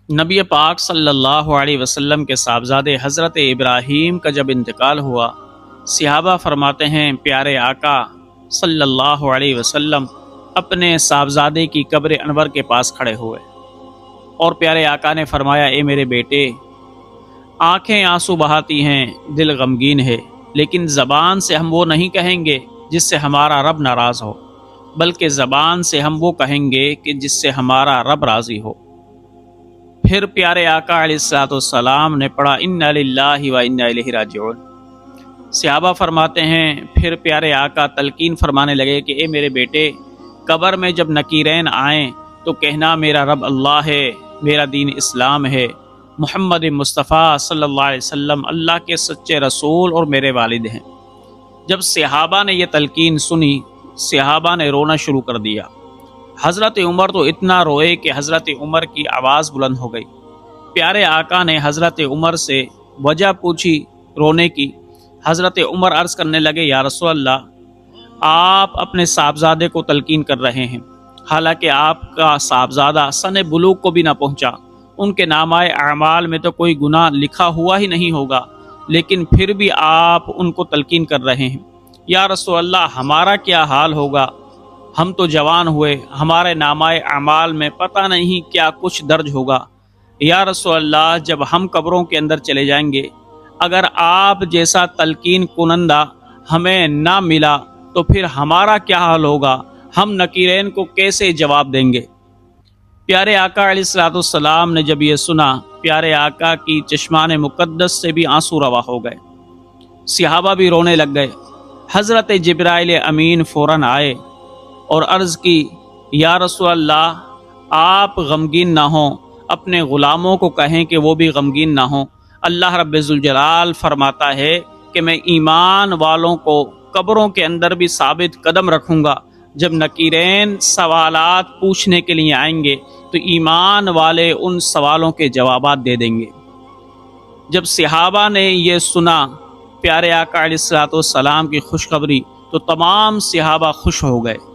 نبی پاک صلی اللہ علیہ وسلم کے صاحبزادے حضرت ابراہیم کا جب انتقال ہوا، صحابہ فرماتے ہیں پیارے آقا صلی اللہ علیہ وسلم اپنے صاحبزادے کی قبر انور کے پاس کھڑے ہوئے اور پیارے آقا نے فرمایا، اے میرے بیٹے، آنکھیں آنسو بہاتی ہیں، دل غمگین ہے، لیکن زبان سے ہم وہ نہیں کہیں گے جس سے ہمارا رب ناراض ہو، بلکہ زبان سے ہم وہ کہیں گے کہ جس سے ہمارا رب راضی ہو۔ پھر پیارے آقا علیہ الصلوۃ والسلام نے پڑھا انا للہ و انا الیہ راجعون۔ صحابہ فرماتے ہیں پھر پیارے آقا تلقین فرمانے لگے کہ اے میرے بیٹے، قبر میں جب نکیرین آئیں تو کہنا میرا رب اللہ ہے، میرا دین اسلام ہے، محمد مصطفیٰ صلی اللہ علیہ وسلم اللہ کے سچے رسول اور میرے والد ہیں۔ جب صحابہ نے یہ تلقین سنی، صحابہ نے رونا شروع کر دیا۔ حضرت عمر تو اتنا روئے کہ حضرت عمر کی آواز بلند ہو گئی۔ پیارے آقا نے حضرت عمر سے وجہ پوچھی رونے کی۔ حضرت عمر عرض کرنے لگے، یا رسول اللہ، آپ اپنے صاحبزادے کو تلقین کر رہے ہیں، حالانکہ آپ کا صاحبزادہ سن بلوغ کو بھی نہ پہنچا، ان کے نامہ اعمال میں تو کوئی گناہ لکھا ہوا ہی نہیں ہوگا، لیکن پھر بھی آپ ان کو تلقین کر رہے ہیں۔ یا رسول اللہ، ہمارا کیا حال ہوگا؟ ہم تو جوان ہوئے، ہمارے نامہ اعمال میں پتہ نہیں کیا کچھ درج ہوگا۔ یا رسول اللہ، جب ہم قبروں کے اندر چلے جائیں گے، اگر آپ جیسا تلقین کنندہ ہمیں نہ ملا تو پھر ہمارا کیا حال ہوگا؟ ہم نکیرین کو کیسے جواب دیں گے؟ پیارے آقا علیہ الصلوۃ والسلام نے جب یہ سنا، پیارے آقا کی چشمان مقدس سے بھی آنسو روا ہو گئے، صحابہ بھی رونے لگ گئے۔ حضرت جبرائیل امین فوراً آئے اور عرض کی، یا رسول اللہ، آپ غمگین نہ ہوں، اپنے غلاموں کو کہیں کہ وہ بھی غمگین نہ ہوں۔ اللہ رب ذوالجلال فرماتا ہے کہ میں ایمان والوں کو قبروں کے اندر بھی ثابت قدم رکھوں گا۔ جب نکیرین سوالات پوچھنے کے لیے آئیں گے تو ایمان والے ان سوالوں کے جوابات دے دیں گے۔ جب صحابہ نے یہ سنا پیارے آقا علیہ الصلوۃ والسلام کی خوشخبری، تو تمام صحابہ خوش ہو گئے۔